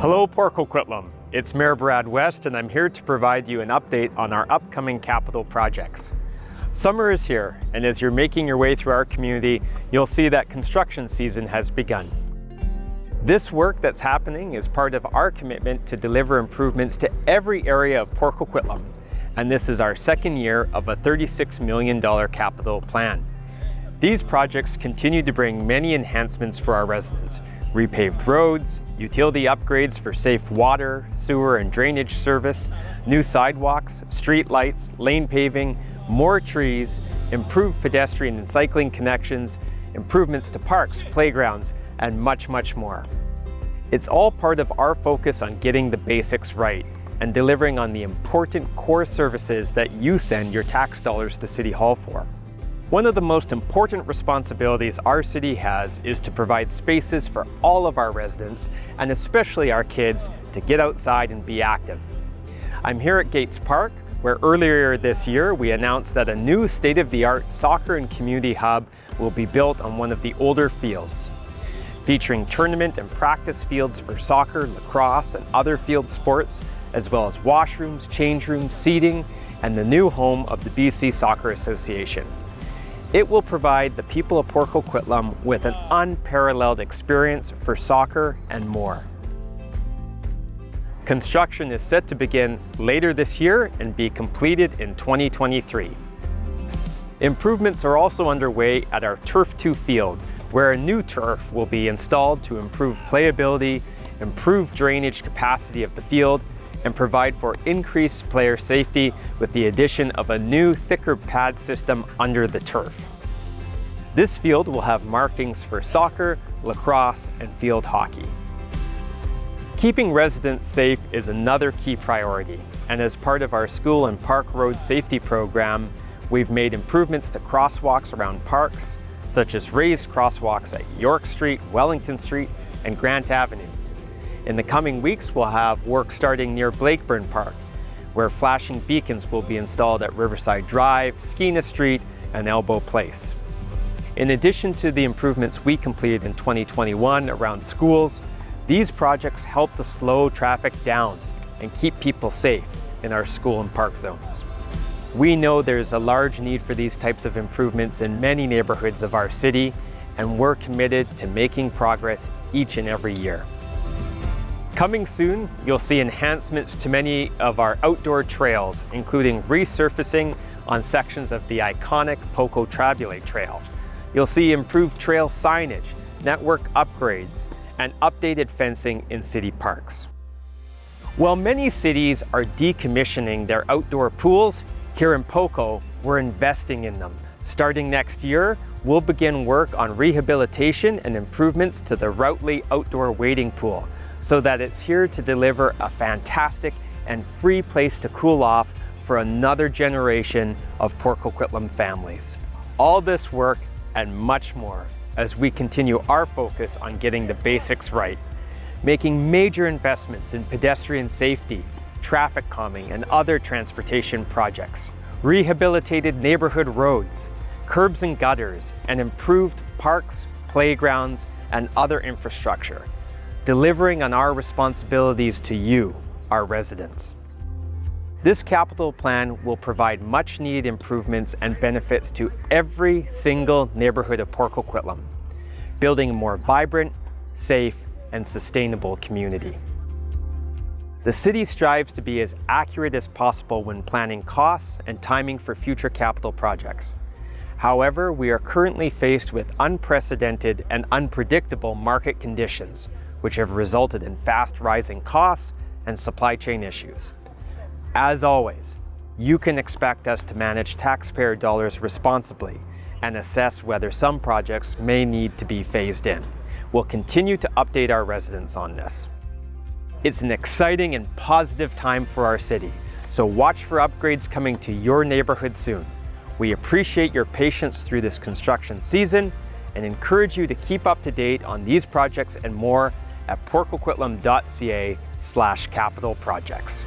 Hello, Port Coquitlam. It's Mayor Brad West, and I'm here to provide you an update on our upcoming capital projects. Summer is here, and as you're making your way through our community, you'll see that construction season has begun. This work that's happening is part of our commitment to deliver improvements to every area of Port Coquitlam, and this is our second year of a $36 million capital plan. These projects continue to bring many enhancements for our residents: repaved roads, utility upgrades for safe water, sewer, and drainage service, new sidewalks, street lights, lane paving, more trees, improved pedestrian and cycling connections, improvements to parks, playgrounds, and much, much more. It's all part of our focus on getting the basics right and delivering on the important core services that you send your tax dollars to City Hall for. One of the most important responsibilities our city has is to provide spaces for all of our residents, and especially our kids, to get outside and be active. I'm here at Gates Park, where earlier this year we announced that a new state-of-the-art soccer and community hub will be built on one of the older fields, featuring tournament and practice fields for soccer, lacrosse, and other field sports, as well as washrooms, change rooms, seating, and the new home of the BC Soccer Association. It will provide the people of Port Coquitlam with an unparalleled experience for soccer and more. Construction is set to begin later this year and be completed in 2023. Improvements are also underway at our Turf 2 field, where a new turf will be installed to improve playability, improve drainage capacity of the field, and provide for increased player safety with the addition of a new, thicker pad system under the turf. This field will have markings for soccer, lacrosse, and field hockey. Keeping residents safe is another key priority, and as part of our school and park road safety program, we've made improvements to crosswalks around parks, such as raised crosswalks at York Street, Wellington Street, and Grant Avenue. In the coming weeks, we'll have work starting near Blakeburn Park, where flashing beacons will be installed at Riverside Drive, Skeena Street, and Elbow Place. In addition to the improvements we completed in 2021 around schools, these projects help to slow traffic down and keep people safe in our school and park zones. We know there's a large need for these types of improvements in many neighborhoods of our city, and we're committed to making progress each and every year. Coming soon, you'll see enhancements to many of our outdoor trails, including resurfacing on sections of the iconic Poco Trabulate Trail. You'll see improved trail signage, network upgrades, and updated fencing in city parks. While many cities are decommissioning their outdoor pools, here in Poco, we're investing in them. Starting next year, we'll begin work on rehabilitation and improvements to the Routley Outdoor Wading Pool, so that it's here to deliver a fantastic and free place to cool off for another generation of Port Coquitlam families. All this work and much more as we continue our focus on getting the basics right, making major investments in pedestrian safety, traffic calming, and other transportation projects, rehabilitated neighborhood roads, curbs and gutters, and improved parks, playgrounds, and other infrastructure, delivering on our responsibilities to you, our residents. This capital plan will provide much-needed improvements and benefits to every single neighborhood of Port Coquitlam, building a more vibrant, safe, and sustainable community. The city strives to be as accurate as possible when planning costs and timing for future capital projects. However, we are currently faced with unprecedented and unpredictable market conditions, which have resulted in fast rising costs and supply chain issues. As always, you can expect us to manage taxpayer dollars responsibly and assess whether some projects may need to be phased in. We'll continue to update our residents on this. It's an exciting and positive time for our city, so watch for upgrades coming to your neighborhood soon. We appreciate your patience through this construction season and encourage you to keep up to date on these projects and more at portcoquitlam.ca/capital projects.